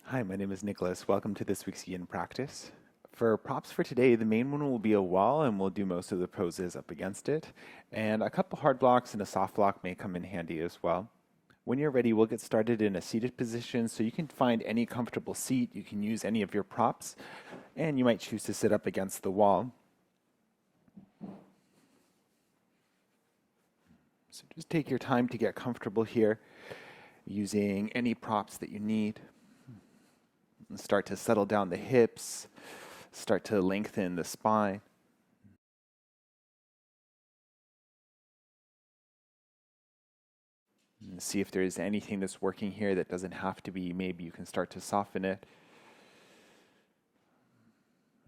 Hi, my name is Nicholas. Welcome to this week's Yin practice. For props for today, the main one will be a wall, and we'll do most of the poses up against it. And a couple hard blocks and a soft block may come in handy as well. When you're ready, we'll get started in a seated position, so you can find any comfortable seat. You can use any of your props, and you might choose to sit up against the wall. So just take your time to get comfortable here, using any props that you need. And start to settle down the hips, start to lengthen the spine. And see if there's anything that's working here that doesn't have to be. Maybe you can start to soften it.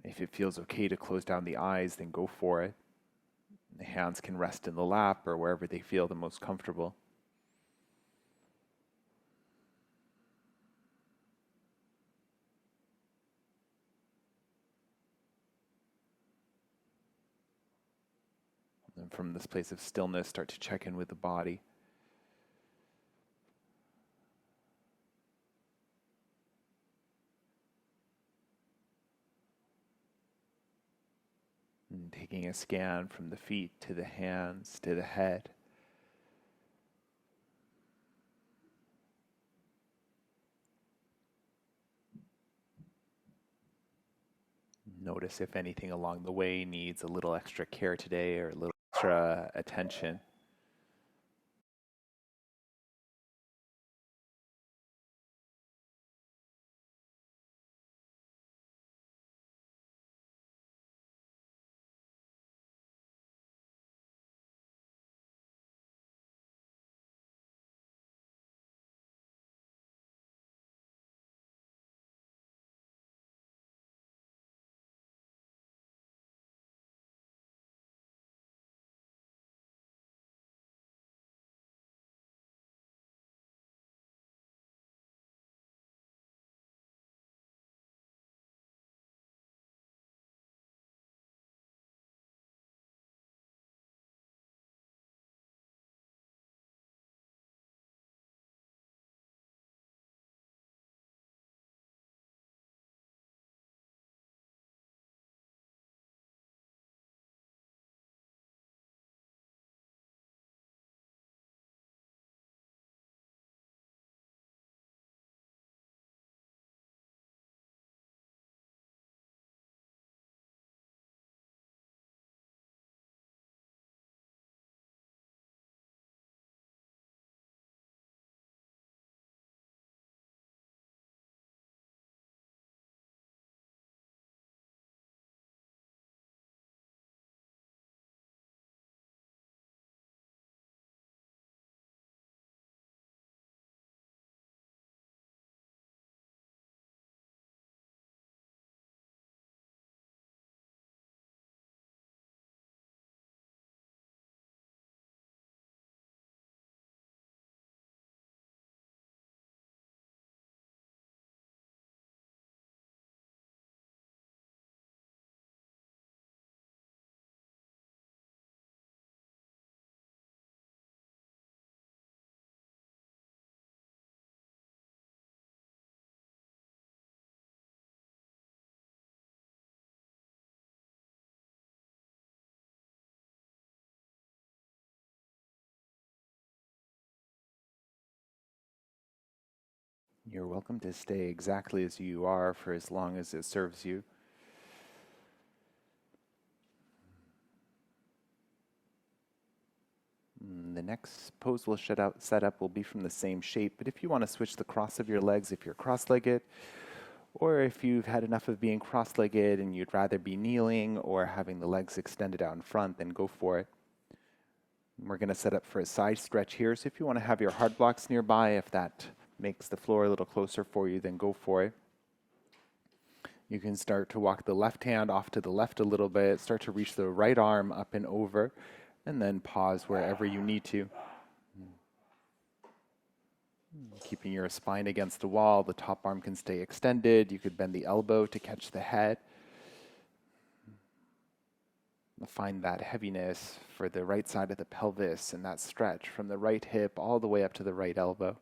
If it feels okay to close down the eyes, then go for it. The hands can rest in the lap or wherever they feel the most comfortable. And from this place of stillness, start to check in with the body. And taking a scan from the feet to the hands to the head. Notice if anything along the way needs a little extra care today or a little extra attention. You're welcome to stay exactly as you are for as long as it serves you. The next pose we'll set up will be from the same shape, but if you want to switch the cross of your legs, if you're cross-legged, or if you've had enough of being cross-legged and you'd rather be kneeling or having the legs extended out in front, then go for it. We're going to set up for a side stretch here, so if you want to have your hard blocks nearby, if that makes the floor a little closer for you, then go for it. You can start to walk the left hand off to the left a little bit, start to reach the right arm up and over, and then pause wherever you need to. Keeping your spine against the wall, the top arm can stay extended. You could bend the elbow to catch the head. Find that heaviness for the right side of the pelvis and that stretch from the right hip all the way up to the right elbow.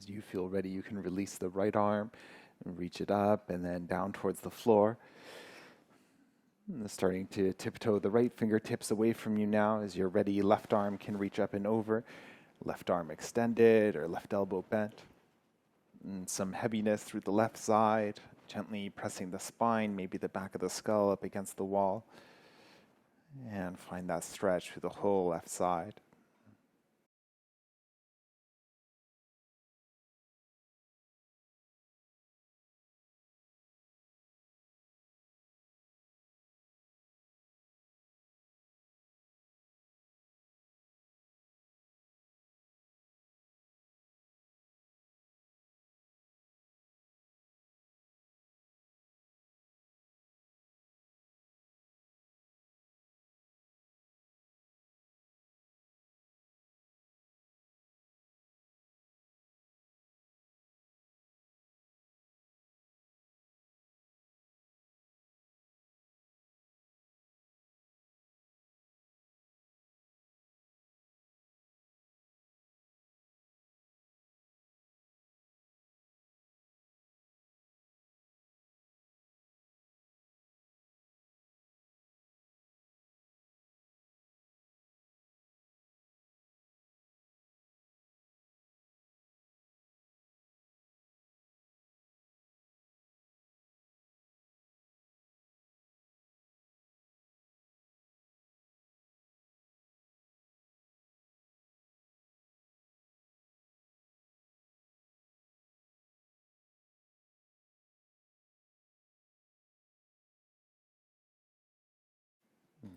As you feel ready, you can release the right arm and reach it up and then down towards the floor. And starting to tiptoe the right fingertips away from you now. As you're ready, left arm can reach up and over. Left arm extended or left elbow bent. And some heaviness through the left side, gently pressing the spine, maybe the back of the skull up against the wall. And find that stretch through the whole left side.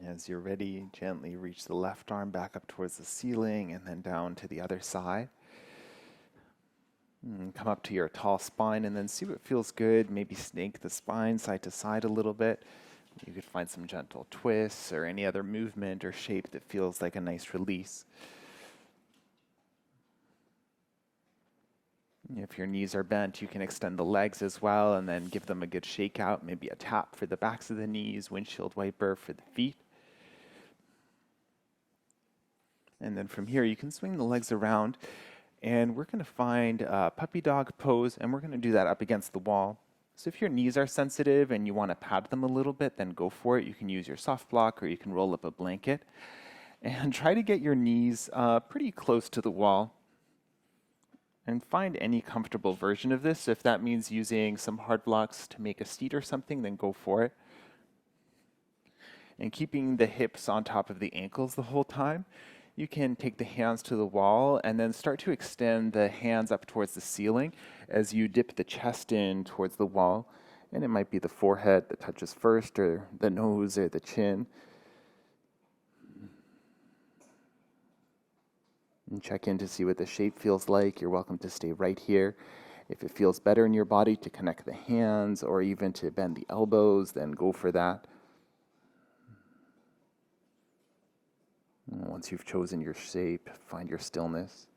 As you're ready, gently reach the left arm back up towards the ceiling and then down to the other side. And come up to your tall spine and then see what feels good. Maybe snake the spine side to side a little bit. You could find some gentle twists or any other movement or shape that feels like a nice release. If your knees are bent, you can extend the legs as well and then give them a good shake out. Maybe a tap for the backs of the knees, windshield wiper for the feet. And then from here, you can swing the legs around. And we're going to find a puppy dog pose, and we're going to do that up against the wall. So if your knees are sensitive and you want to pad them a little bit, then go for it. You can use your soft block or you can roll up a blanket. And try to get your knees pretty close to the wall. And find any comfortable version of this. If that means using some hard blocks to make a seat or something, then go for it. And keeping the hips on top of the ankles the whole time, you can take the hands to the wall and then start to extend the hands up towards the ceiling as you dip the chest in towards the wall. And it might be the forehead that touches first, or the nose, or the chin. And check in to see what the shape feels like. You're welcome to stay right here. If it feels better in your body to connect the hands or even to bend the elbows, then go for that. And once you've chosen your shape, find your stillness.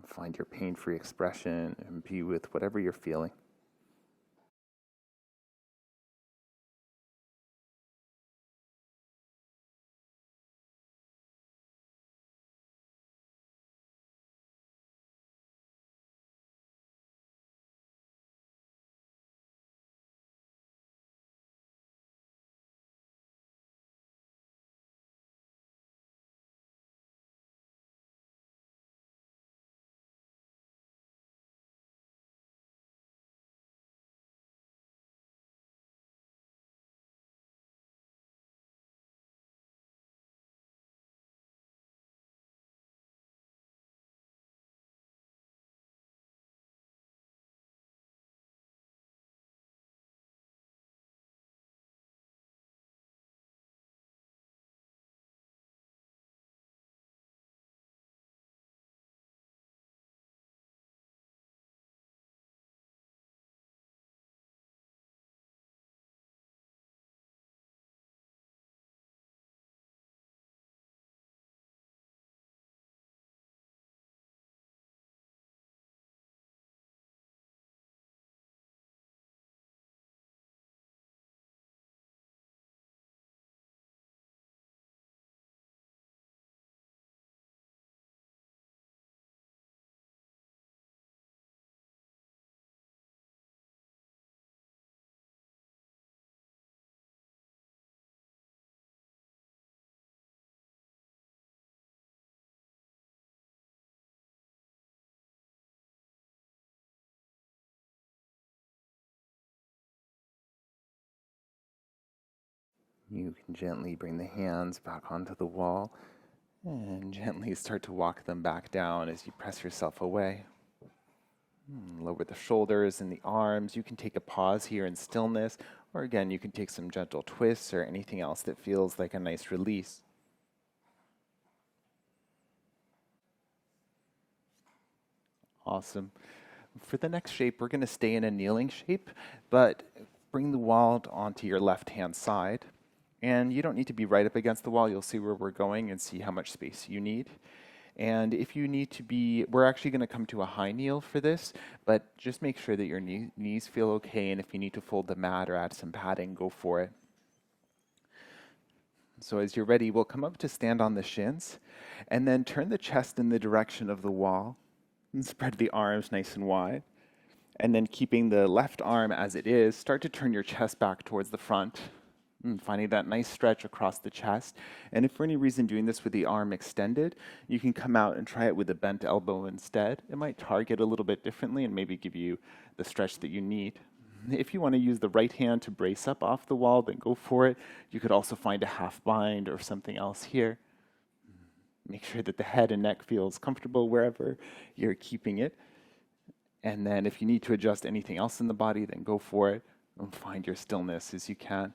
Find your pain-free expression and be with whatever you're feeling. You can gently bring the hands back onto the wall and gently start to walk them back down as you press yourself away. Lower the shoulders and the arms. You can take a pause here in stillness, or again, you can take some gentle twists or anything else that feels like a nice release. Awesome. For the next shape, we're going to stay in a kneeling shape, but bring the wall onto your left-hand side. And you don't need to be right up against the wall. You'll see where we're going and see how much space you need. And if you need to be, we're actually going to come to a high kneel for this, but just make sure that your knees feel okay. And if you need to fold the mat or add some padding, go for it. So as you're ready, we'll come up to stand on the shins and then turn the chest in the direction of the wall and spread the arms nice and wide. And then keeping the left arm as it is, start to turn your chest back towards the front. Finding that nice stretch across the chest. And if for any reason doing this with the arm extended, you can come out and try it with a bent elbow instead. It might target a little bit differently and maybe give you the stretch that you need. If you want to use the right hand to brace up off the wall, then go for it. You could also find a half bind or something else here. Make sure that the head and neck feels comfortable wherever you're keeping it. And then if you need to adjust anything else in the body, then go for it and find your stillness as you can.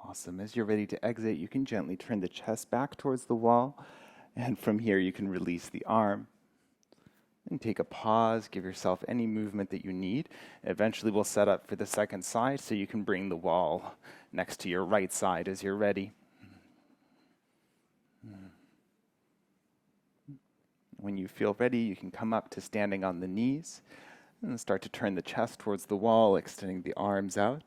Awesome. As you're ready to exit, you can gently turn the chest back towards the wall. And from here, you can release the arm. And take a pause, give yourself any movement that you need. Eventually, we'll set up for the second side so you can bring the wall next to your right side as you're ready. When you feel ready, you can come up to standing on the knees and start to turn the chest towards the wall, extending the arms out.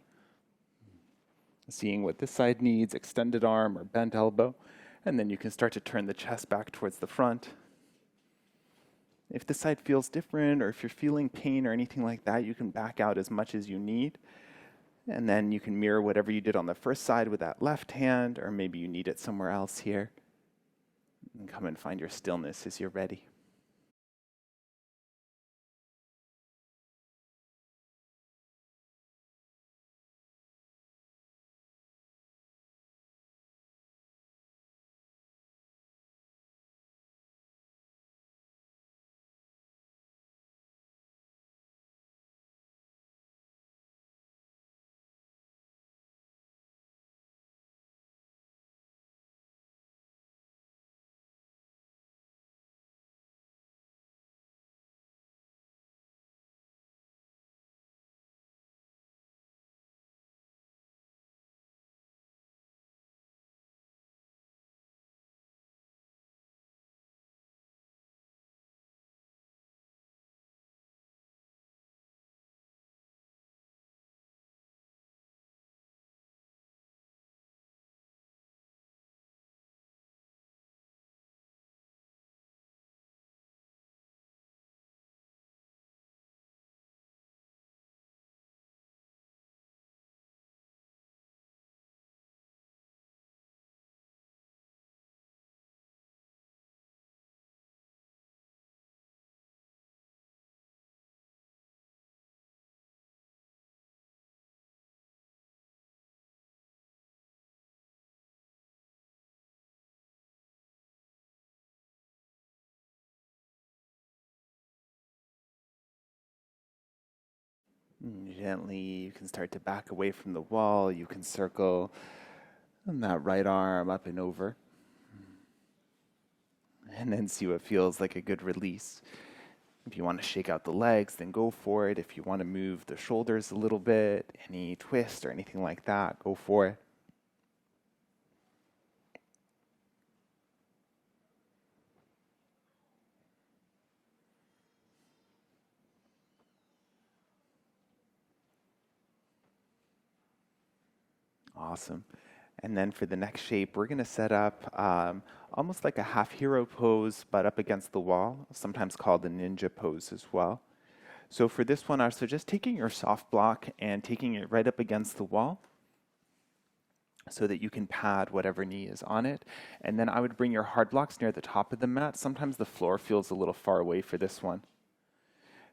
Seeing what this side needs, extended arm or bent elbow. And then you can start to turn the chest back towards the front. If this side feels different or if you're feeling pain or anything like that, you can back out as much as you need. And then you can mirror whatever you did on the first side with that left hand, or maybe you need it somewhere else here. And come and find your stillness as you're ready. Gently, you can start to back away from the wall. You can circle that right arm up and over, and then see what feels like a good release. If you want to shake out the legs, then go for it. If you want to move the shoulders a little bit, any twist or anything like that, go for it. Awesome. And then for the next shape, we're going to set up almost like a half hero pose, but up against the wall, sometimes called the ninja pose as well. So for this one, I suggest taking your soft block and taking it right up against the wall so that you can pad whatever knee is on it. And then I would bring your hard blocks near the top of the mat. Sometimes the floor feels a little far away for this one.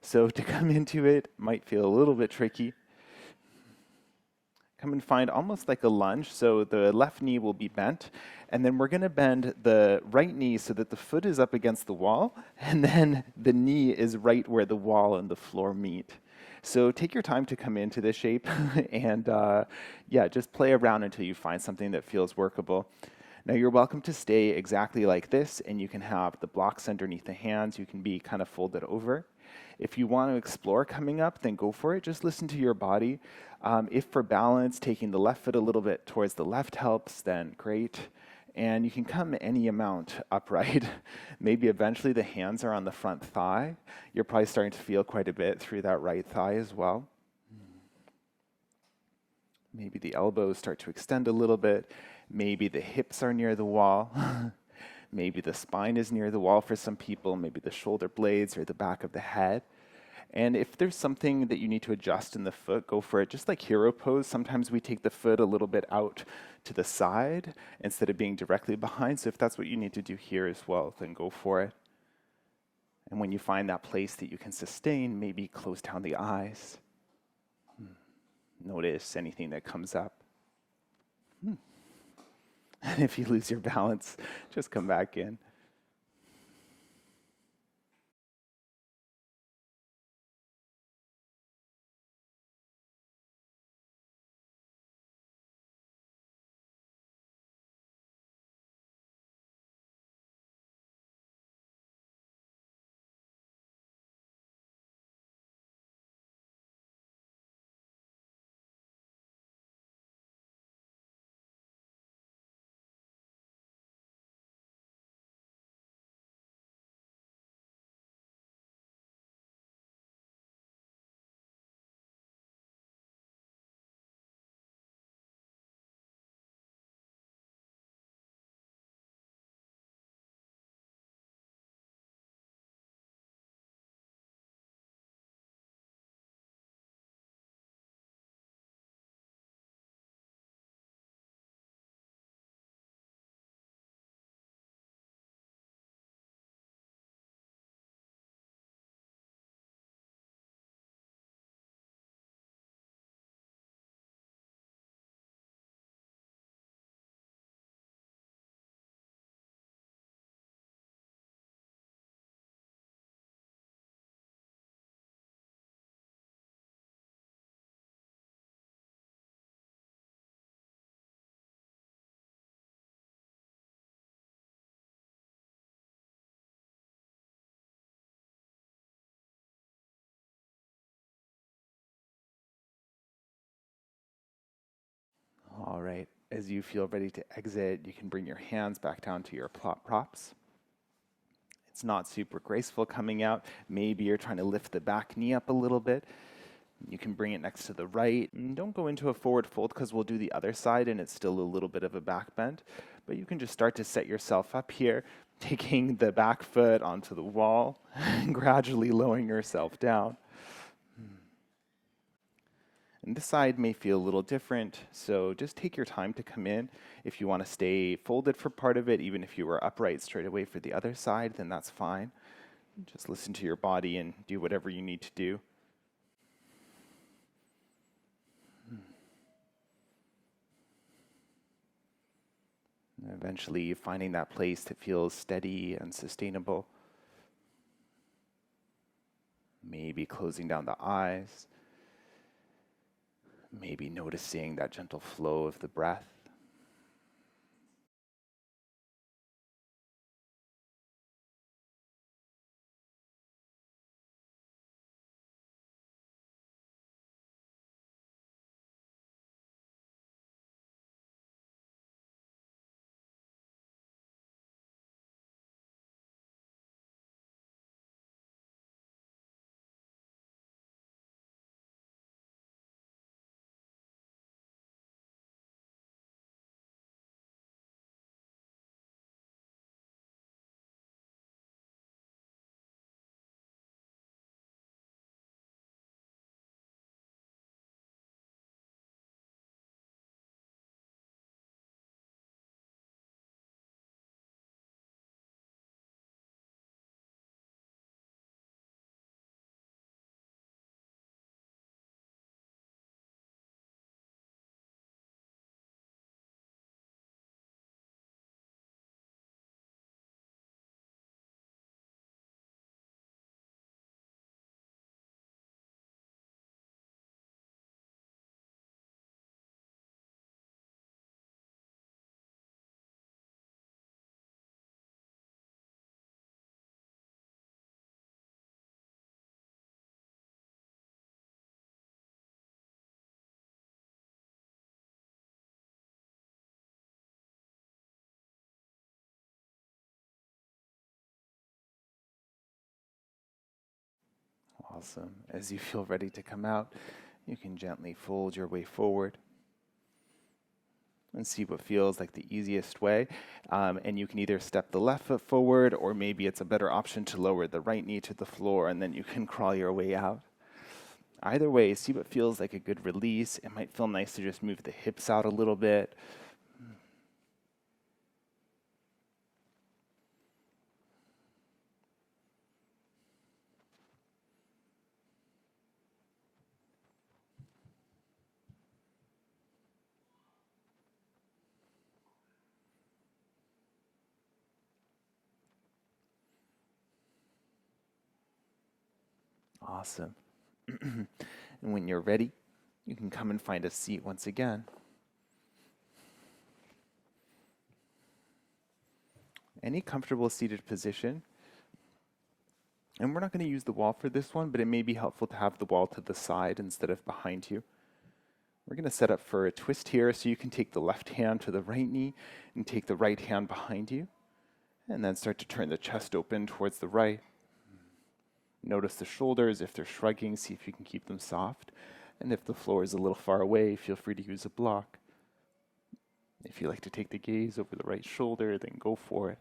So to come into it might feel a little bit tricky. Come and find almost like a lunge. So the left knee will be bent, and then we're going to bend the right knee so that the foot is up against the wall, and then the knee is right where the wall and the floor meet. So take your time to come into this shape, and yeah, just play around until you find something that feels workable. Now you're welcome to stay exactly like this, and you can have the blocks underneath the hands. You can be kind of folded over. If you want to explore coming up, then go for it. Just listen to your body. If for balance, taking the left foot a little bit towards the left helps, then great. And you can come any amount upright. Maybe eventually the hands are on the front thigh. You're probably starting to feel quite a bit through that right thigh as well. Maybe the elbows start to extend a little bit. Maybe the hips are near the wall. Maybe the spine is near the wall for some people. Maybe the shoulder blades or the back of the head. And if there's something that you need to adjust in the foot, go for it. Just like hero pose, sometimes we take the foot a little bit out to the side instead of being directly behind. So if that's what you need to do here as well, then go for it. And when you find that place that you can sustain, maybe close down the eyes. Notice anything that comes up. And if you lose your balance, just come back in. All right, as you feel ready to exit, you can bring your hands back down to your props. It's not super graceful coming out. Maybe you're trying to lift the back knee up a little bit. You can bring it next to the right. And don't go into a forward fold because we'll do the other side and it's still a little bit of a back bend. But you can just start to set yourself up here, taking the back foot onto the wall and gradually lowering yourself down. And this side may feel a little different, so just take your time to come in. If you want to stay folded for part of it, even if you were upright straight away for the other side, then that's fine. Just listen to your body and do whatever you need to do. And eventually finding that place that feels steady and sustainable. Maybe closing down the eyes. Maybe noticing that gentle flow of the breath. Awesome. As you feel ready to come out, you can gently fold your way forward and see what feels like the easiest way. And you can either step the left foot forward, or maybe it's a better option to lower the right knee to the floor, and then you can crawl your way out. Either way, see what feels like a good release. It might feel nice to just move the hips out a little bit. Awesome. And when you're ready, you can come and find a seat once again. Any comfortable seated position. And we're not going to use the wall for this one, but it may be helpful to have the wall to the side instead of behind you. We're going to set up for a twist here, so you can take the left hand to the right knee and take the right hand behind you, and then start to turn the chest open towards the right. Notice the shoulders. If they're shrugging, see if you can keep them soft. And if the floor is a little far away, feel free to use a block. If you like to take the gaze over the right shoulder, then go for it.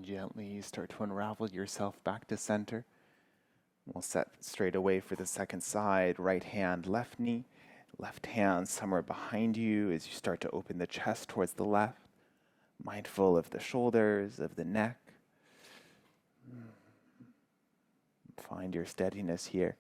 Gently start to unravel yourself back to center. We'll set straight away for the second side. Right hand, left knee. Left hand somewhere behind you as you start to open the chest towards the left. Mindful of the shoulders, of the neck. Find your steadiness here.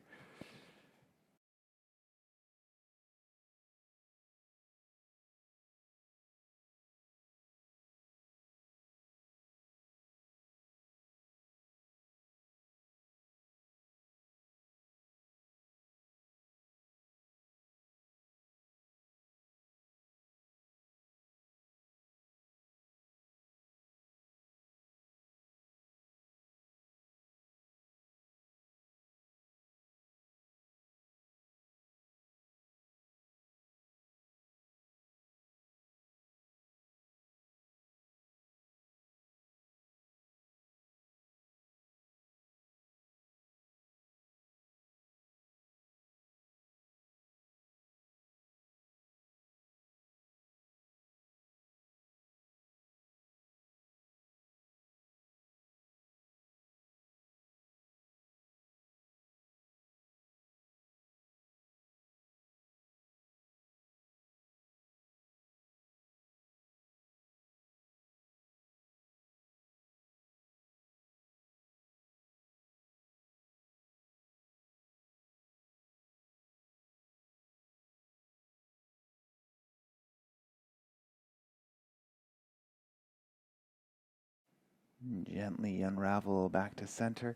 Gently unravel back to center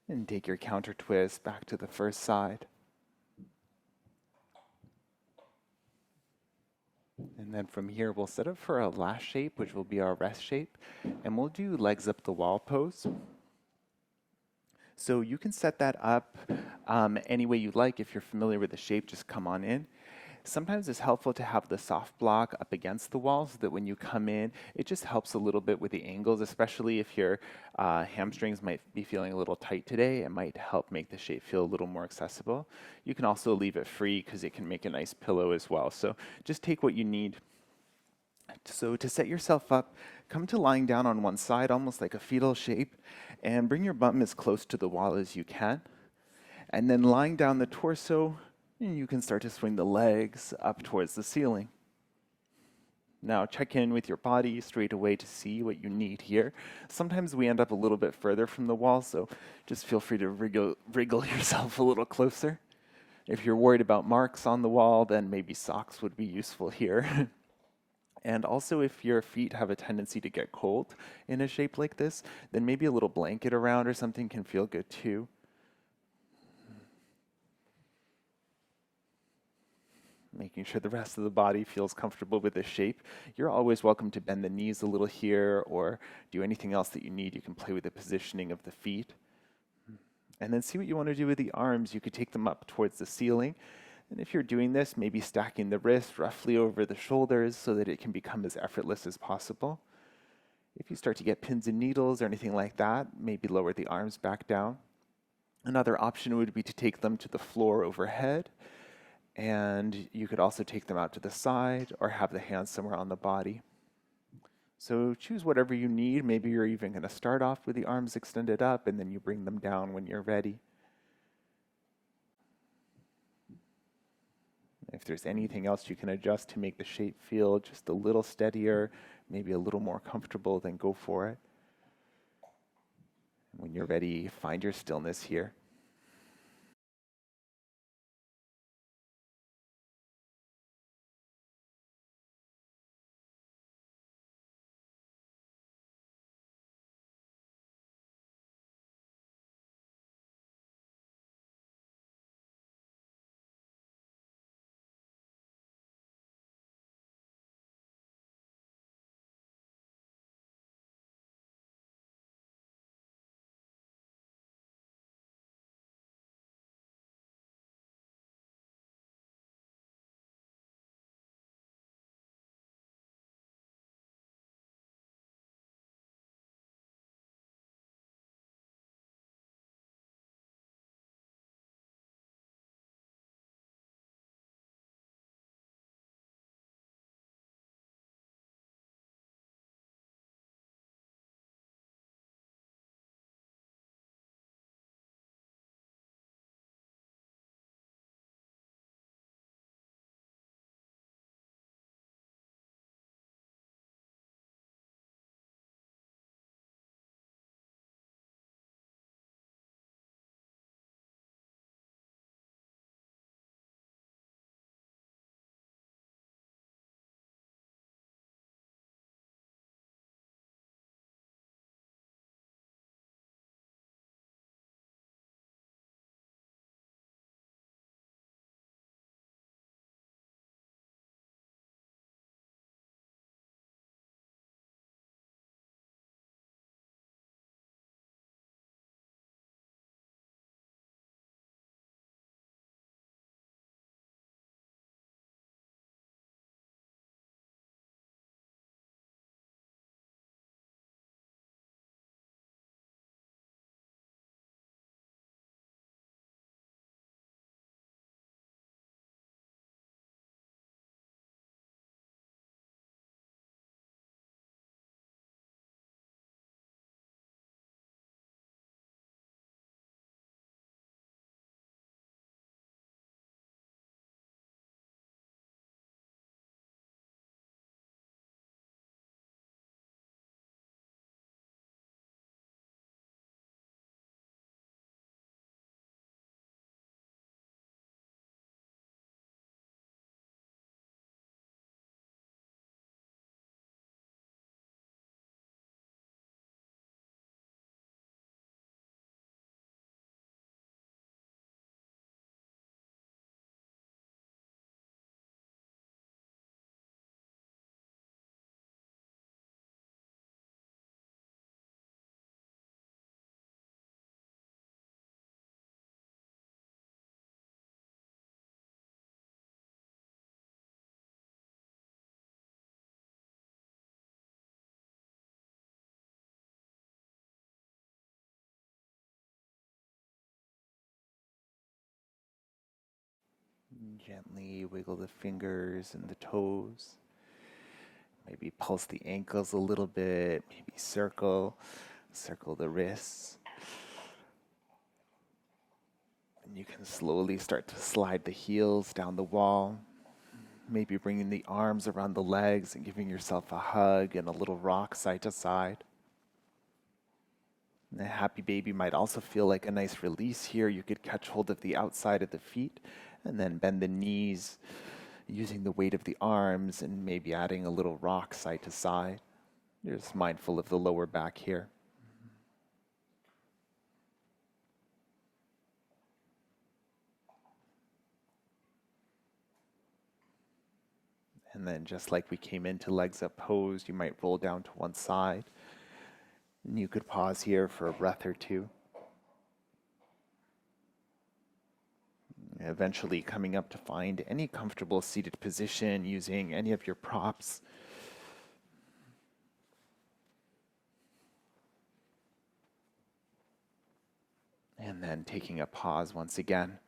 and take your counter twist back to the first side. And then from here, we'll set up for our last shape, which will be our rest shape. And we'll do legs up the wall pose. So you can set that up any way you like. If you're familiar with the shape, just come on in. Sometimes it's helpful to have the soft block up against the wall so that when you come in, it just helps a little bit with the angles, especially if your hamstrings might be feeling a little tight today. It might help make the shape feel a little more accessible. You can also leave it free because it can make a nice pillow as well. So just take what you need. So to set yourself up, come to lying down on one side, almost like a fetal shape, and bring your bum as close to the wall as you can. And then lying down the torso, you can start to swing the legs up towards the ceiling. Now check in with your body straight away to see what you need here. Sometimes we end up a little bit further from the wall, so just feel free to wriggle yourself a little closer. If you're worried about marks on the wall, then maybe socks would be useful here. And also, if your feet have a tendency to get cold in a shape like this, then maybe a little blanket around or something can feel good too. Making sure the rest of the body feels comfortable with this shape. You're always welcome to bend the knees a little here or do anything else that you need. You can play with the positioning of the feet. And then see what you want to do with the arms. You could take them up towards the ceiling. And if you're doing this, maybe stacking the wrist roughly over the shoulders so that it can become as effortless as possible. If you start to get pins and needles or anything like that, maybe lower the arms back down. Another option would be to take them to the floor overhead. And you could also take them out to the side or have the hands somewhere on the body. So choose whatever you need. Maybe you're even going to start off with the arms extended up and then you bring them down when you're ready. If there's anything else you can adjust to make the shape feel just a little steadier, maybe a little more comfortable, then go for it. When you're ready, find your stillness here. Gently wiggle the fingers and the toes. Maybe pulse the ankles a little bit. Maybe circle the wrists. And you can slowly start to slide the heels down the wall. Maybe bringing the arms around the legs and giving yourself a hug and a little rock side to side. And a happy baby might also feel like a nice release here. You could catch hold of the outside of the feet and then bend the knees using the weight of the arms and maybe adding a little rock side to side. You're just mindful of the lower back here. And then just like we came into legs up pose, you might roll down to one side. And you could pause here for a breath or two. Eventually coming up to find any comfortable seated position using any of your props. And then taking a pause once again.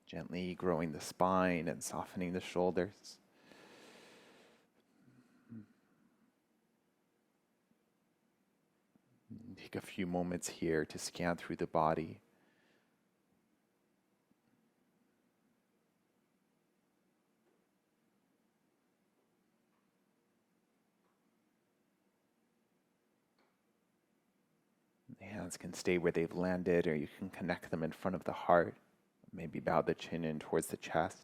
Gently growing the spine and softening the shoulders. Take a few moments here to scan through the body. The hands can stay where they've landed, or you can connect them in front of the heart. Maybe bow the chin in towards the chest.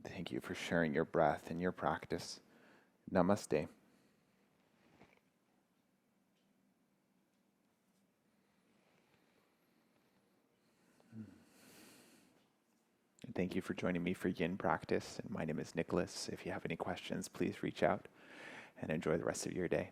Thank you for sharing your breath and your practice. Namaste. Thank you for joining me for Yin practice. And my name is Nicholas. If you have any questions, please reach out and enjoy the rest of your day.